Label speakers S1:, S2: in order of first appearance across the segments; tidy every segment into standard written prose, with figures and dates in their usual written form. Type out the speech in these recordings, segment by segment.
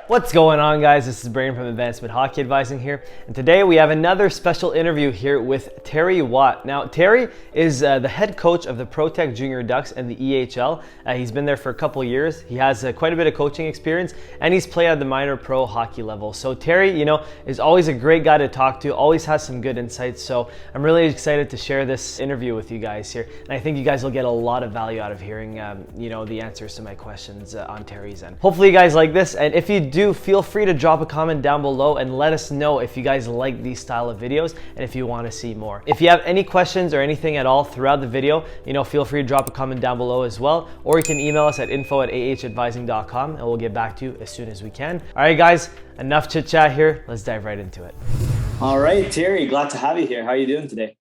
S1: What's going on, guys? This is Brayden from Advancement Hockey Advising here, and today we have another special interview here with Terry Watt. Now, Terry is the head coach of the ProTech Junior Ducks and the EHL. He's been there for a couple years. He has quite a bit of coaching experience, and he's played at the minor pro hockey level. So Terry, is always a great guy to talk to, always has some good insights. So I'm really excited to share this interview with you guys here, and I think you guys will get a lot of value out of hearing, the answers to my questions on Terry's end. Hopefully you guys like this, and if you do, feel free to drop a comment down below and let us know if you guys like these style of videos and if you want to see more. If you have any questions or anything at all throughout the video, feel free to drop a comment down below as well, or you can email us at info@ahadvising.com and we'll get back to you as soon as we can. All right, guys, enough chit chat here. Let's dive right into it.
S2: All right, Terry, glad to have you here. How are you doing today?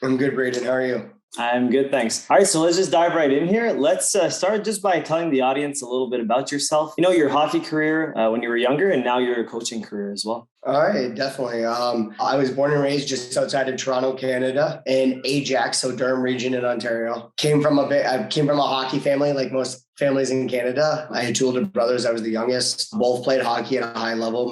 S3: I'm good, Brayden. How are you?
S2: I'm good, thanks. All right, so let's just dive right in here. Let's start just by telling the audience a little bit about yourself. Your hockey career when you were younger, and now your coaching career as well.
S3: All right, definitely. I was born and raised just outside of Toronto, Canada, in Ajax, so Durham region in Ontario. I came from a hockey family, like most families in Canada. I had two older brothers. I was the youngest. Both played hockey at a high level.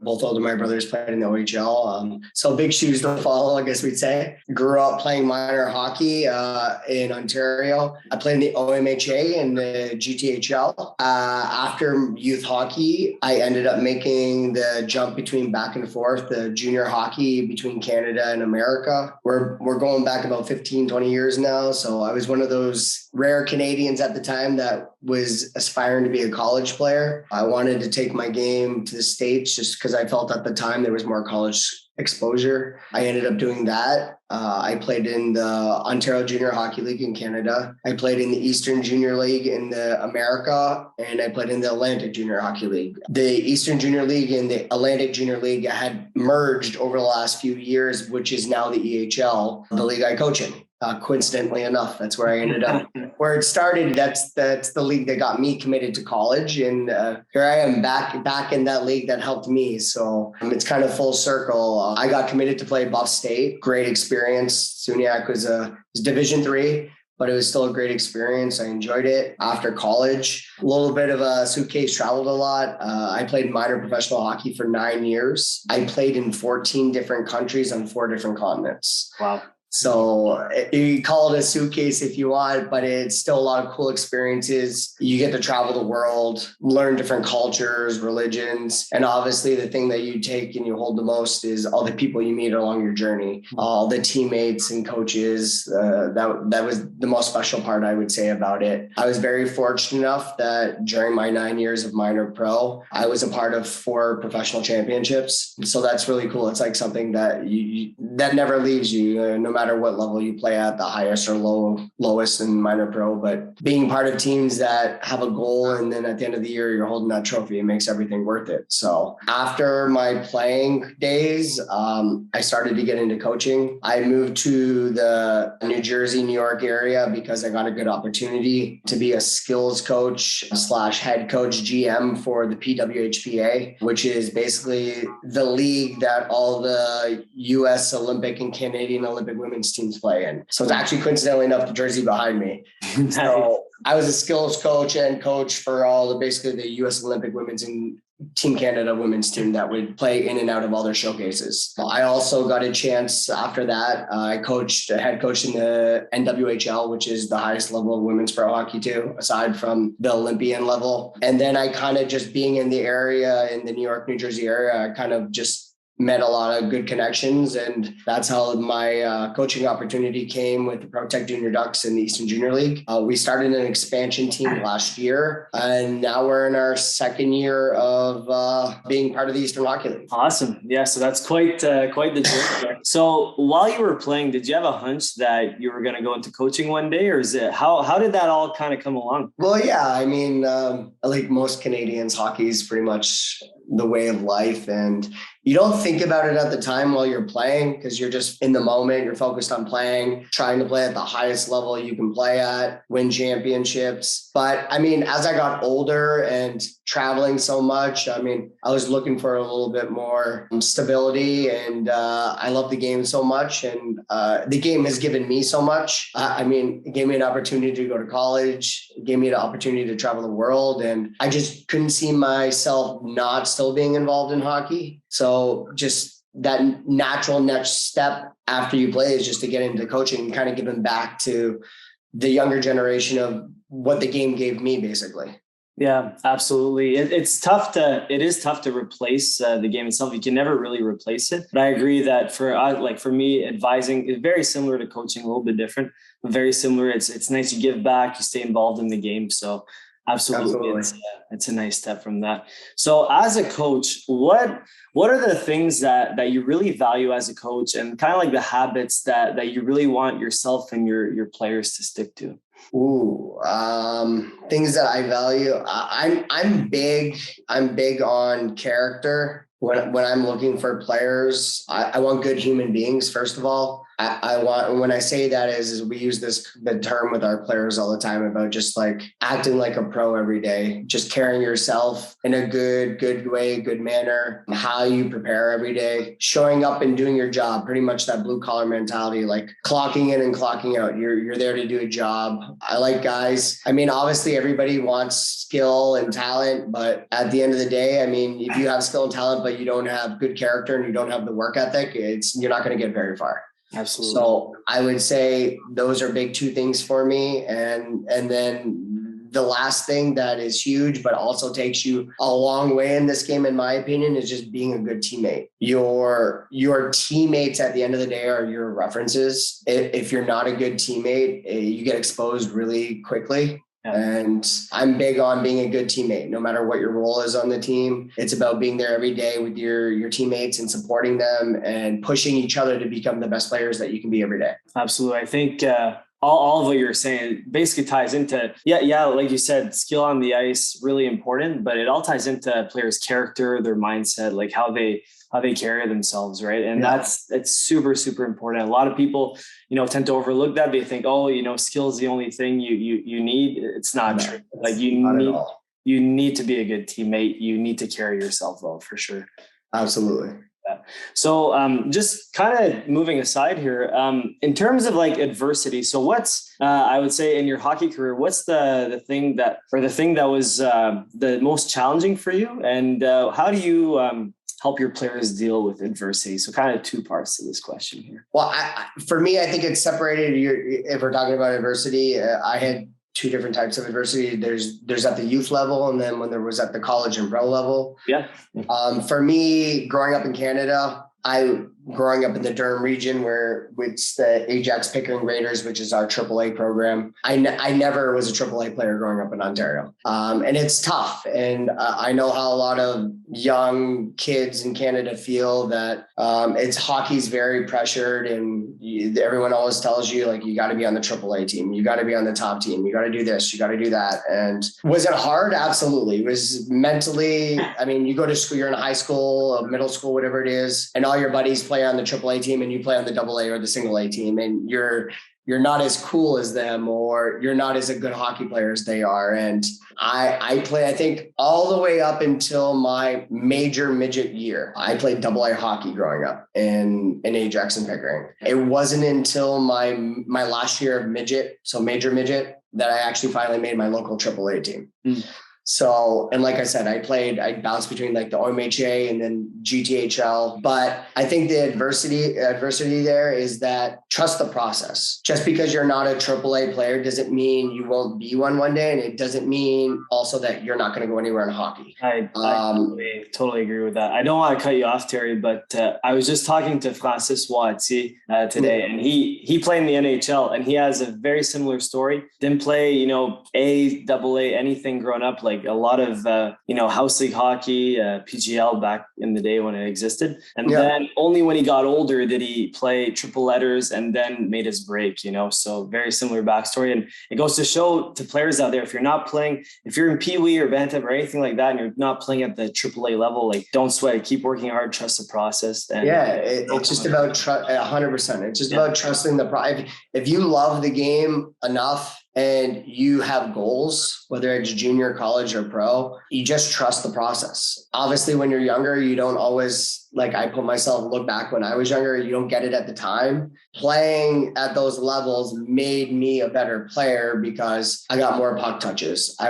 S3: Both older my brothers played in the EHL. So big shoes to follow, I guess we'd say. Grew up playing minor hockey in Ontario. I played in the OMHA and the GTHL. After youth hockey, I ended up making the jump between back and forth, the junior hockey between Canada and America. We're going back about 15, 20 years now. So I was one of those rare Canadians at the time that was aspiring to be a college player. I wanted to take my game to the States just because I felt at the time there was more college exposure. I ended up doing that. I played in the Ontario Junior Hockey League in Canada. I played in the Eastern Junior League in the America, and I played in the Atlantic Junior Hockey League. The Eastern Junior League and the Atlantic Junior League had merged over the last few years, which is now the EHL, the league I coach in. Coincidentally enough, that's where I ended up. Where it started, that's the league that got me committed to college, and here I am back in that league that helped me. So it's kind of full circle. I got committed to play Buff State. Great experience. SUNYAC was Division III, but it was still a great experience. I enjoyed it. After college, a little bit of a suitcase, traveled a lot. I played minor professional hockey for 9 years. I played in 14 different countries on 4 different continents.
S2: Wow.
S3: So you call it a suitcase if you want, but it's still a lot of cool experiences. You get to travel the world, learn different cultures, religions. And obviously the thing that you take and you hold the most is all the people you meet along your journey, all the teammates and coaches. That was the most special part, I would say, about it. I was very fortunate enough that during my 9 years of minor pro, I was a part of 4 professional championships. So that's really cool. It's like something that that never leaves you, no matter what level you play at, the highest or lowest in minor pro. But being part of teams that have a goal, and then at the end of the year, you're holding that trophy, it makes everything worth it. So after my playing days, I started to get into coaching. I moved to the New Jersey, New York area because I got a good opportunity to be a skills coach / head coach GM for the PWHPA, which is basically the league that all the US Olympic and Canadian Olympic women's teams play in. So it's actually coincidentally enough the jersey behind me. So I was a skills coach and coach for basically the US Olympic women's and Team Canada women's team that would play in and out of all their showcases. I also got a chance after that. I head coached in the NWHL, which is the highest level of women's pro hockey too, aside from the Olympian level. And then I kind of just being in the area, in the New York, New Jersey area, I kind of just met a lot of good connections, and that's how my coaching opportunity came with the ProTech Junior Ducks in the Eastern Junior League. We started an expansion team last year, and now we're in our 2nd year of being part of the Eastern Hockey League.
S2: Awesome. Yeah, so that's quite the journey. So while you were playing, did you have a hunch that you were going to go into coaching one day, or how did that all kind of come along?
S3: Well, yeah, I mean, like most Canadians, hockey is pretty much the way of life, and you don't think about it at the time while you're playing because you're just in the moment. You're focused on playing, trying to play at the highest level you can play at, win championships. But I mean, as I got older and traveling so much, I mean, I was looking for a little bit more stability, and I love the game so much, and the game has given me so much. I mean, it gave me an opportunity to go to college, it gave me an opportunity to travel the world, and I just couldn't see myself not still being involved in hockey. So just that natural next step after you play is just to get into coaching and kind of giving back to the younger generation of what the game gave me, basically.
S2: Yeah, absolutely. It is tough to replace the game itself. You can never really replace it. But I agree that for me, advising is very similar to coaching, a little bit different, but very similar. It's nice you give back, you stay involved in the game. So absolutely. It's a nice step from that. So as a coach, what are the things that you really value as a coach, and kind of like the habits that you really want yourself and your players to stick to?
S3: Things that I value. I'm big on character. When I'm looking for players, I want good human beings, first of all. I want, when I say that is we use the term with our players all the time about just like acting like a pro every day, just carrying yourself in a good way, good manner, how you prepare every day, showing up and doing your job, pretty much that blue collar mentality, like clocking in and clocking out. You're there to do a job. I like guys. I mean, obviously everybody wants skill and talent, but at the end of the day, I mean, if you have skill and talent, but you don't have good character and you don't have the work ethic, you're not going to get very far.
S2: Absolutely.
S3: So I would say those are big two things for me. And then the last thing that is huge, but also takes you a long way in this game, in my opinion, is just being a good teammate. Your teammates at the end of the day are your references. If you're not a good teammate, you get exposed really quickly. And I'm big on being a good teammate, no matter what your role is on the team. It's about being there every day with your teammates and supporting them and pushing each other to become the best players that you can be every day.
S2: Absolutely. I think all of what you're saying basically ties into, like you said, skill on the ice, really important, but it all ties into players' character, their mindset, like how they carry themselves, right? And it's super, super important. A lot of people, tend to overlook that. They think, skill is the only thing you need. It's not true. Like you need to be a good teammate. You need to carry yourself well, for sure.
S3: Absolutely.
S2: So just kind of moving aside here, in terms of like adversity. So what's, I would say in your hockey career, what's the thing that was the most challenging for you? And how do you help your players deal with adversity? So kind of two parts to this question here.
S3: Well, for me, I think it's separated. If we're talking about adversity, I had two different types of adversity. There's at the youth level, and then when there was at the college and pro level.
S2: Yeah.
S3: For me, growing up in Canada, growing up in the Durham region, where it's the Ajax Pickering Raiders, which is our AAA program. I never was a AAA player growing up in Ontario. And it's tough. And I know how a lot of young kids in Canada feel that hockey's very pressured, and everyone always tells you, like, you got to be on the AAA team. You got to be on the top team. You got to do this. You got to do that. And was it hard? Absolutely. It was mentally, I mean, you go to school, you're in high school, middle school, whatever it is, and all your buddies play on the AAA team and you play on the AA or the single A team, and you're not as cool as them, or you're not as a good hockey player as they are. And I play, I think, all the way up until my major midget year. I played AA hockey growing up in Ajax and Pickering. It wasn't until my last year of midget, so major midget, that I actually finally made my local AAA team. So, and like I said, I bounced between like the OMHA and then GTHL. But I think the adversity there is that trust the process. Just because you're not a AAA player doesn't mean you won't be one day. And it doesn't mean also that you're not going to go anywhere in hockey.
S2: I totally agree with that. I don't want to cut you off, Terry, but I was just talking to Francis Watsi today, and he played in the NHL, and he has a very similar story. Didn't play, A, AA, anything growing up, like a lot of, house league hockey, PGL back in the day when it existed. And then only when he got older did he play triple letters and then made his break, so very similar backstory. And it goes to show to players out there, if you're not playing, if you're in Pee Wee or Bantam or anything like that, and you're not playing at the AAA level, like, don't sweat it, keep working hard, trust the process. And
S3: it's just about 100%. It's just about trusting the process. If you love the game enough and you have goals, whether it's junior, college, or pro, you just trust the process. Obviously, when you're younger, you don't always like I look back when I was younger, you don't get it at the time. Playing at those levels made me a better player because I got more puck touches. I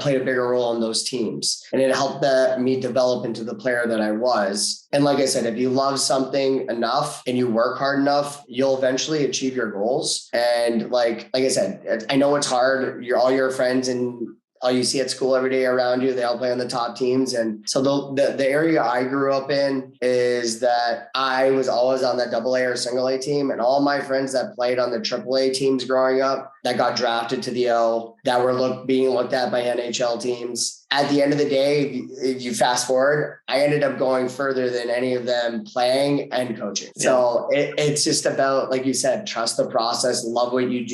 S3: played a bigger role in those teams, and it helped me develop into the player that I was. And like I said, if you love something enough and you work hard enough, you'll eventually achieve your goals. And like I said, I know it's hard. All your friends and all you see at school every day around you, they all play on the top teams. And so the area I grew up in is that I was always on that AA or single A team. And all my friends that played on the AAA teams growing up that got drafted to the O, that were being looked at by NHL teams. At the end of the day, if you fast forward, I ended up going further than any of them playing and coaching. Yeah. So it's just about, like you said, trust the process, love what you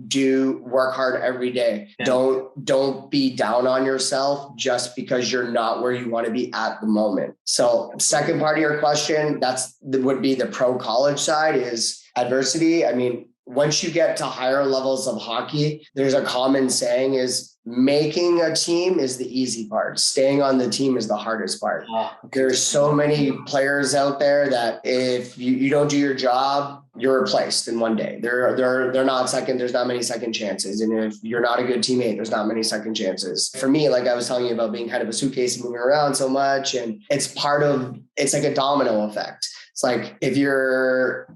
S3: do work hard every day. Yeah. Don't be down on yourself just because you're not where you want to be at the moment. So second part of your question, would be the pro college side is adversity. I mean, once you get to higher levels of hockey, there's a common saying is making a team is the easy part. Staying on the team is the hardest part. Oh, okay. There's so many players out there that if you don't do your job, you're replaced in one day. They're not second. There's not many second chances. And if you're not a good teammate, there's not many second chances. For me, like I was telling you about being kind of a suitcase moving around so much, and it's like a domino effect. It's like if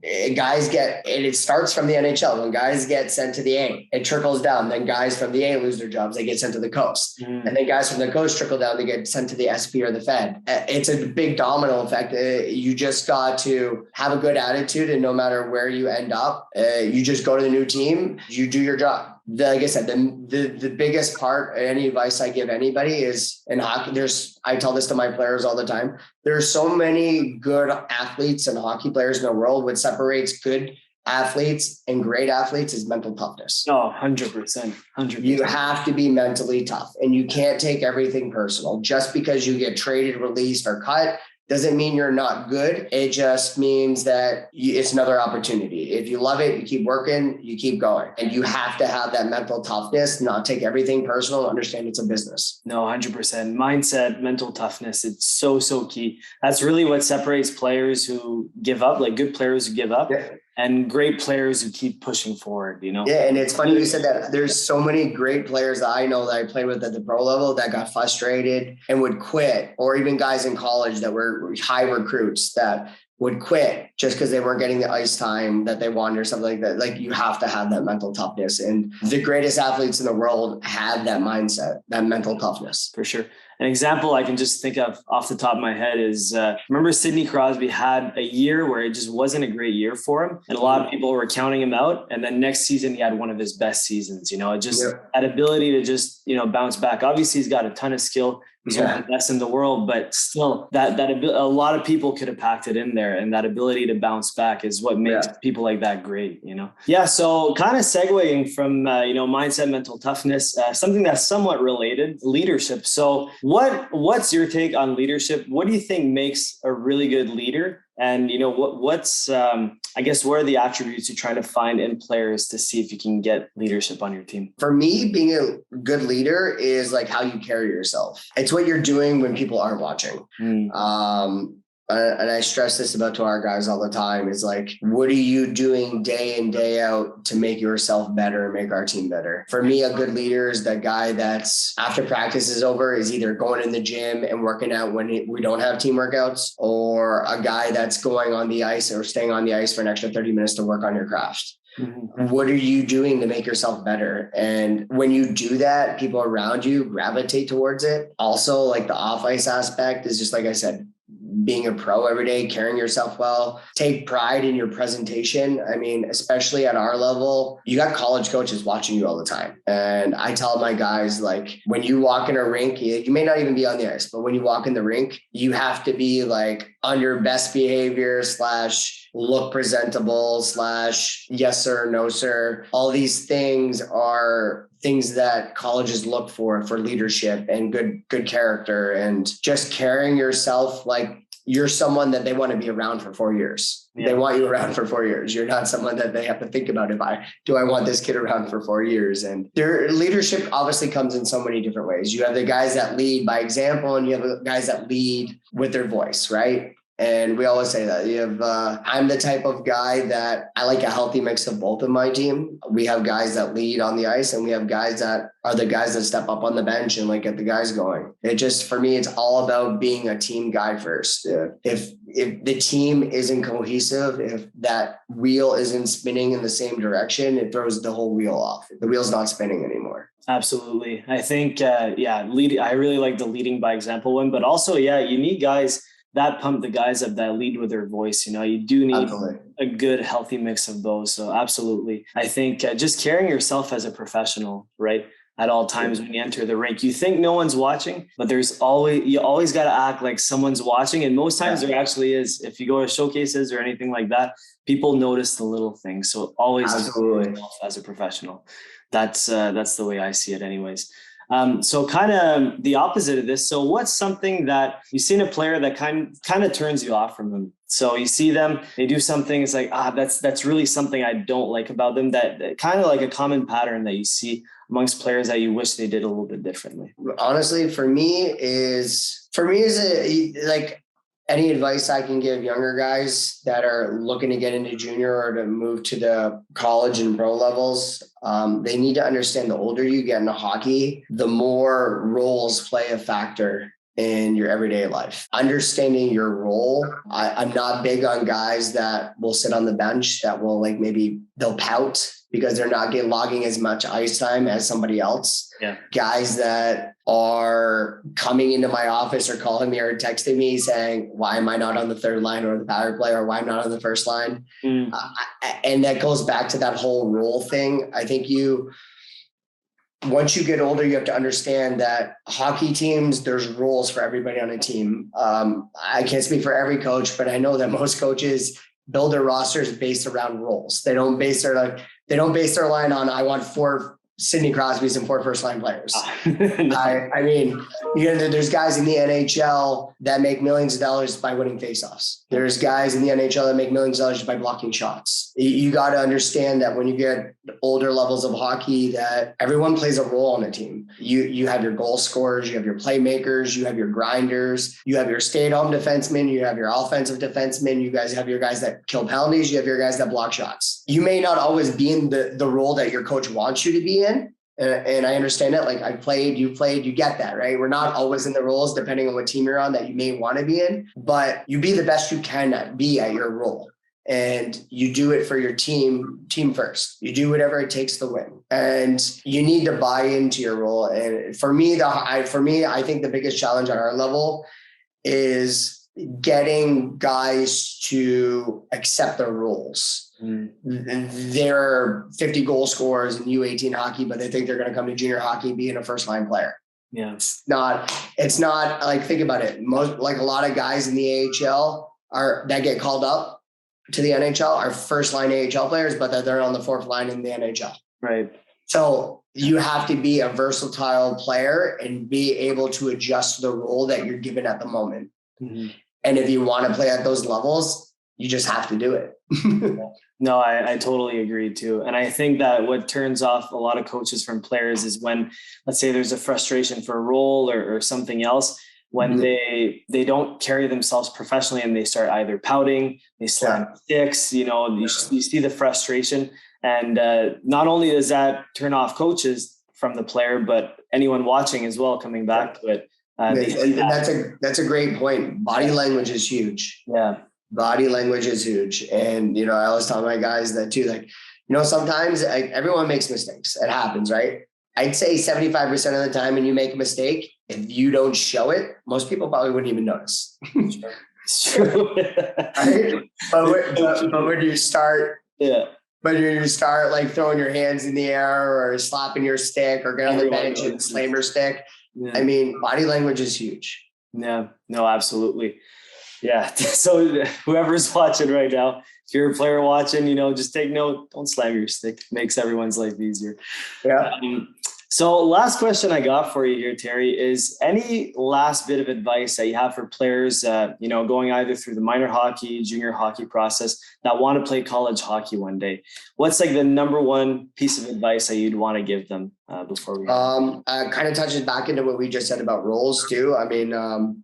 S3: it starts from the NHL. When guys get sent to the A, it trickles down. Then guys from the A lose their jobs. They get sent to the coast. Mm. And then guys from the coast trickle down. They get sent to the SP or the Fed. It's a big domino effect. You just got to have a good attitude, and no matter where you end up, you just go to the new team, you do your job. Like I said, the biggest part, any advice I give anybody is in hockey, I tell this to my players all the time. There's so many good athletes and hockey players in the world. What separates good athletes and great athletes is mental toughness.
S2: Oh, 100%.
S3: You have to be mentally tough, and you can't take everything personal. Just because you get traded, released, or cut doesn't mean you're not good. It just means that it's another opportunity. If you love it, you keep working, you keep going. And you have to have that mental toughness, not take everything personal, understand it's a business.
S2: No, 100%. Mindset, mental toughness, it's so, so key. That's really what separates players who give up, like good players who give up. Yeah. And great players who keep pushing forward, you know?
S3: Yeah, and it's funny you said that. There's so many great players that I know that I played with at the pro level that got frustrated and would quit, or even guys in college that were high recruits that would quit just because they weren't getting the ice time that they wanted or something like that. Like, you have to have that mental toughness. And the greatest athletes in the world have that mindset, that mental toughness.
S2: For sure. An example I can just think of off the top of my head is, remember Sidney Crosby had a year where it just wasn't a great year for him. And a lot of people were counting him out. And then next season, he had one of his best seasons, that ability to just, bounce back. Obviously, he's got a ton of skill. He's one of the best in the world, but still that a lot of people could have packed it in there, and that ability to bounce back is what makes people like that great, Yeah. So kind of segueing from, mindset, mental toughness, something that's somewhat related, leadership. So what's your take on leadership? What do you think makes a really good leader? And, what's, I guess, what are the attributes you're trying to find in players to see if you can get leadership on your team?
S3: For me, being a good leader is like how you carry yourself. It's what you're doing when people aren't watching. And I stress this to our guys all the time, is like, what are you doing day in, day out to make yourself better and make our team better? For me, a good leader is that guy that's, after practice is over, is either going in the gym and working out when we don't have team workouts, or a guy that's going on the ice or staying on the ice for an extra 30 minutes to work on your craft. Mm-hmm. What are you doing to make yourself better? And when you do that, people around you gravitate towards it. Also, like the off-ice aspect is just, like I said, being a pro every day, carrying yourself well, take pride in your presentation. I mean, especially at our level, you got college coaches watching you all the time. And I tell my guys, like, when you walk in a rink, you may not even be on the ice, but when you walk in the rink, you have to be like on your best behavior / look presentable / yes, sir, no, sir. All these things are things that colleges look for leadership and good character, and just carrying yourself like you're someone that they want to be around for 4 years. Yeah. They want you around for 4 years. You're not someone that they have to think about, do I want this kid around for 4 years? And their leadership obviously comes in so many different ways. You have the guys that lead by example, and you have the guys that lead with their voice, right? And we always say that you have, I'm the type of guy that I like a healthy mix of both of my team. We have guys that lead on the ice, and we have guys that are the guys that step up on the bench and like get the guys going. It just, for me, it's all about being a team guy first. If the team isn't cohesive, if that wheel isn't spinning in the same direction, it throws the whole wheel off. The wheel's not spinning anymore.
S2: Absolutely. I think, leading. I really like the leading by example one, but also, you need guys that pump the guys up, that lead with their voice. You do need a good, healthy mix of those. So absolutely. I think just carrying yourself as a professional, right? At all times when you enter the rink, you think no one's watching, but you always got to act like someone's watching. And most times there actually is. If you go to showcases or anything like that, people notice the little things. So always yourself as a professional. That's the way I see it anyways. So kind of the opposite of this. So what's something that you see in a player that kind of turns you off from them? So you see them, they do something, it's like, that's really something I don't like about them, that kind of like a common pattern that you see amongst players that you wish they did a little bit differently.
S3: Honestly, for me is like any advice I can give younger guys that are looking to get into junior or to move to the college and pro levels, they need to understand the older you get into hockey, the more roles play a factor in your everyday life. Understanding your role. I'm not big on guys that will sit on the bench, that will maybe they'll pout because they're not logging as much ice time as somebody else.
S2: Yeah. Guys
S3: that are coming into my office or calling me or texting me saying, why am I not on the third line or the power play, or why I'm not on the first line? And that goes back to that whole role thing. I think once you get older, you have to understand that hockey teams, there's roles for everybody on a team. I can't speak for every coach, but I know that most coaches build their rosters based around roles. They don't base their line on, I want 4 Sidney Crosby's and 4 first-line players. I mean, there's guys in the NHL that make millions of dollars by winning faceoffs. There's guys in the NHL that make millions of dollars by blocking shots. You got to understand that when you get older levels of hockey, that everyone plays a role on a team. You have your goal scorers, you have your playmakers, you have your grinders, you have your stay-at-home defensemen, you have your offensive defensemen, you guys have your guys that kill penalties, you have your guys that block shots. You may not always be in the role that your coach wants you to be in. And I understand it. Like, I played, you get that, right? We're not always in the roles depending on what team you're on that you may want to be in, but you be the best you can be at your role. And you do it for your team first. You do whatever it takes to win. And you need to buy into your role. And for me, I think the biggest challenge at our level is getting guys to accept their roles. There are 50 goal scorers in U18 hockey, but they think they're going to come to junior hockey being a first line player.
S2: Yeah.
S3: It's not like, think about it. Most, like, a lot of guys in the AHL that get called up to the NHL are first line AHL players, but they're on the 4th line in the NHL.
S2: Right.
S3: So you have to be a versatile player and be able to adjust the role that you're given at the moment.
S2: Mm-hmm.
S3: And if you want to play at those levels, you just have to do it.
S2: No, I totally agree too. And I think that what turns off a lot of coaches from players is when, let's say there's a frustration for a role or something else, when they don't carry themselves professionally and they start either pouting, they slam sticks, you see the frustration. And not only does that turn off coaches from the player, but anyone watching as well, coming back to it.
S3: That's a great point. Body language is huge.
S2: Yeah.
S3: Body language is huge. And, I always tell my guys that too, sometimes everyone makes mistakes. It happens, right? I'd say 75% of the time when you make a mistake, if you don't show it, most people probably wouldn't even notice.
S2: It's true.
S3: Right? But when you start, like throwing your hands in the air or slapping your stick or get on the bench and slam your stick, I mean, body language is huge.
S2: Yeah, no, absolutely. Yeah. So whoever's watching right now, if you're a player watching, just take note, don't slam your stick. It makes everyone's life easier.
S3: Yeah.
S2: So last question I got for you here, Terry, is any last bit of advice that you have for players, going either through the minor hockey, junior hockey process that want to play college hockey one day? What's like the number one piece of advice that you'd want to give them before we?
S3: Kind of touches back into what we just said about roles too. I mean,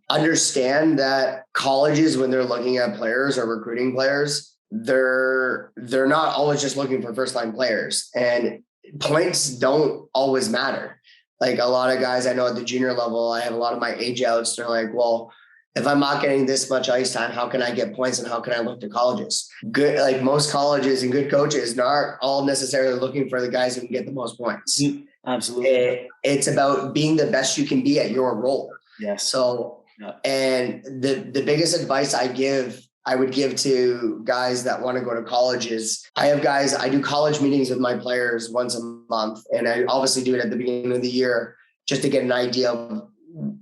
S3: understand that colleges, when they're looking at players or recruiting players, they're not always just looking for first-line players, and points don't always matter. Like a lot of guys I know at the junior level, I have a lot of my age outs. They're like, well, if I'm not getting this much ice time, how can I get points and how can I look to colleges? Good, like most colleges and good coaches aren't all necessarily looking for the guys who can get the most points.
S2: Absolutely.
S3: It's about being the best you can be at your role.
S2: Yes.
S3: So, and the biggest advice I would give to guys that want to go to college is I do college meetings with my players once a month. And I obviously do it at the beginning of the year just to get an idea of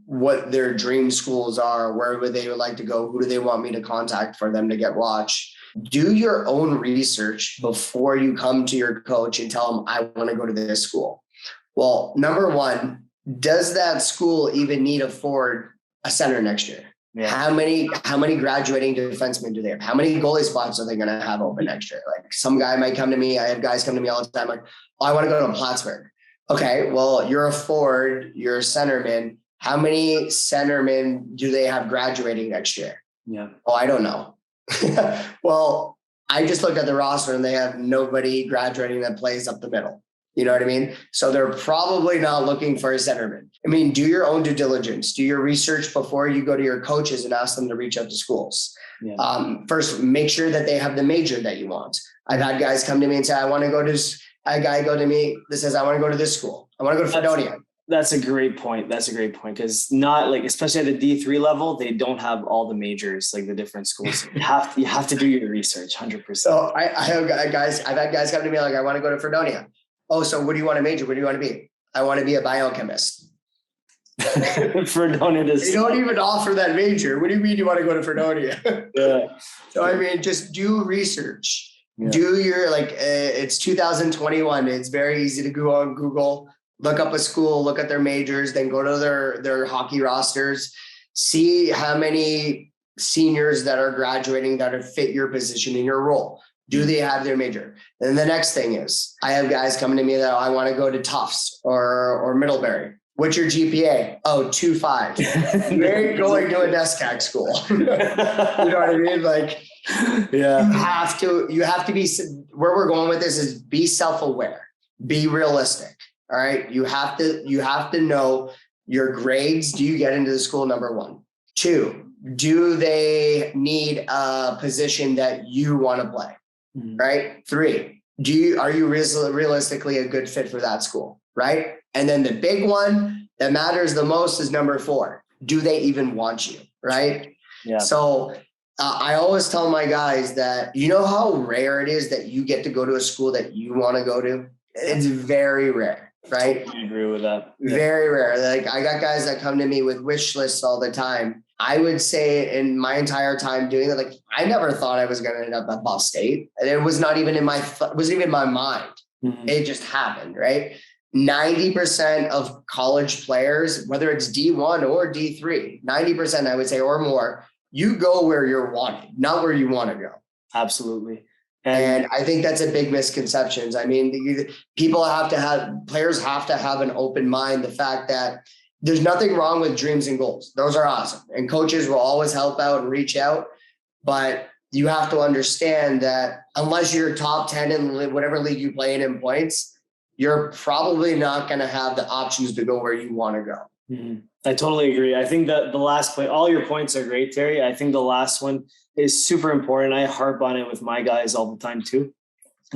S3: what their dream schools are, where would they would like to go, who do they want me to contact for them to get watch. Do your own research before you come to your coach and tell them, I want to go to this school. Well, number one, does that school even need to afford a center next year? Yeah. How many graduating defensemen do they have? How many goalie spots are they going to have open next year? Like some guy might come to me. I have guys come to me all the time. Like, oh, I want to go to Plattsburgh. Okay, well, you're a forward, you're a centerman. How many centermen do they have graduating next year?
S2: Yeah.
S3: Oh, I don't know. Well, I just looked at the roster and they have nobody graduating that plays up the middle. You know what I mean? So they're probably not looking for a centerman. I mean, do your own due diligence. Do your research before you go to your coaches and ask them to reach out to schools. Yeah. First, make sure that they have the major that you want. I've had guys come to me and say, I want to go to a guy go to me that says, I want to go to this school. I want to go to Fredonia.
S2: That's a great point. Because not like, especially at the D3 level, they don't have all the majors, like the different schools. You have to do your research 100%.
S3: So I've had guys come to me like, I want to go to Fredonia. Oh, so what do you want to major? What do you want to be? I want to be a biochemist.
S2: Fredonia does.
S3: You don't even offer that major. What do you mean you want to go to Fredonia?
S2: Yeah.
S3: So I mean, just do research.
S2: Yeah.
S3: Do your it's 2021. It's very easy to go on Google, look up a school, look at their majors, then go to their hockey rosters, see how many seniors that are graduating that are fit your position in your role. Do they have their major? And the next thing is, I have guys coming to me that I want to go to Tufts or Middlebury. What's your GPA? Oh, 2.5. You ain't going to a NESCAC school. You know what I mean? Like, yeah, you have to be, where we're going with this is be self-aware, be realistic. All right. You have to know your grades. Do you get into the school? Number one. Two, do they need a position that you want to play? Right? Three, are you realistically a good fit for that school? Right? And then the big one that matters the most is number four. Do they even want you? Right?
S2: Yeah.
S3: So I always tell my guys that, you know how rare it is that you get to go to a school that you want to go to? It's very rare. Right?
S2: I agree with that.
S3: Yeah. Very rare. Like I got guys that come to me with wish lists all the time. I would say in my entire time doing it, like I never thought I was going to end up at Ball State. And it was not even in wasn't even in my mind. Mm-hmm. It just happened, right? 90% of college players, whether it's D1 or D3, 90% I would say or more, you go where you're wanted, not where you want to go.
S2: Absolutely.
S3: And I think that's a big misconception. I mean, players have to have an open mind. The fact that there's nothing wrong with dreams and goals. Those are awesome. And coaches will always help out and reach out. But you have to understand that unless you're top 10 in whatever league you play in points, you're probably not going to have the options to go where you want to go.
S2: Mm-hmm. I totally agree. I think that the last point, all your points are great, Terry. I think the last one is super important. I harp on it with my guys all the time too.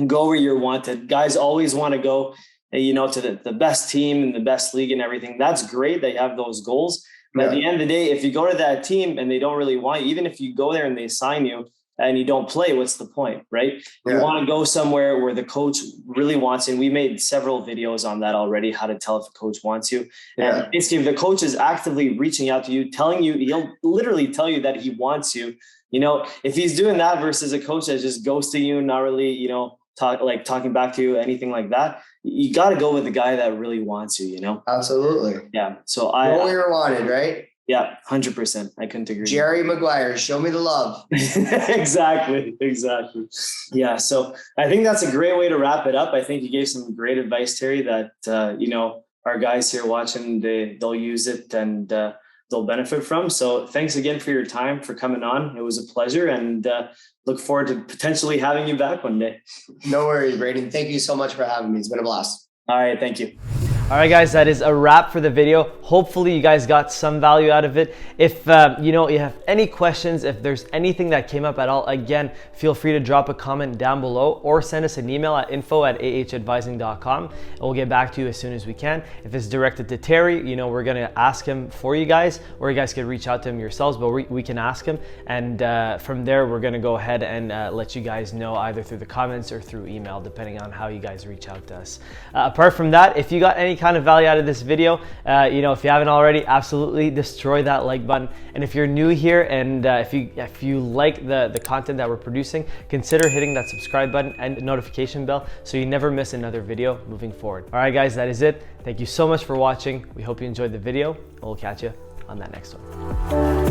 S2: Go where you're wanted. Guys always want to go, to the best team and the best league and everything. That's great. They have those goals. But at the end of the day, if you go to that team and they don't really want you, even if you go there and they sign you and you don't play, what's the point, right? You want to go somewhere where the coach really wants you. And we made several videos on that already, how to tell if a coach wants you. And basically, if the coach is actively reaching out to you, telling you, he'll literally tell you that he wants you. If he's doing that versus a coach that's just ghosting you, not really, talking back to you, anything like that, you got to go with the guy that really wants you, you know?
S3: Absolutely.
S2: Yeah. So
S3: Know we were wanted, right?
S2: Yeah, 100%. I couldn't agree.
S3: Jerry Maguire, show me the love.
S2: Exactly. Yeah. So I think that's a great way to wrap it up. I think you gave some great advice, Terry, that, you know, our guys here watching, they'll use it and they'll benefit from. So thanks again for your time, for coming on. It was a pleasure, and look forward to potentially having you back one day.
S3: No worries, Braden. Thank you so much for having me. It's been a blast.
S2: All right. Thank you.
S1: All right, guys, that is a wrap for the video. Hopefully you guys got some value out of it. If you know, you have any questions, if there's anything that came up at all, again, feel free to drop a comment down below or send us an email at info@ahadvising.com, and we'll get back to you as soon as we can. If it's directed to Terry, you know, we're gonna ask him for you guys, or you guys can reach out to him yourselves, but we can ask him, and from there we're gonna go ahead and let you guys know either through the comments or through email, depending on how you guys reach out to us. Apart from that, if you got any kind of value out of this video, you know, if you haven't already, absolutely destroy that like button. And if you're new here, and if you like the content that we're producing, consider hitting that subscribe button and notification bell so you never miss another video moving forward. All right, guys, that is it. Thank you so much for watching. We hope you enjoyed the video, and we'll catch you on that next one.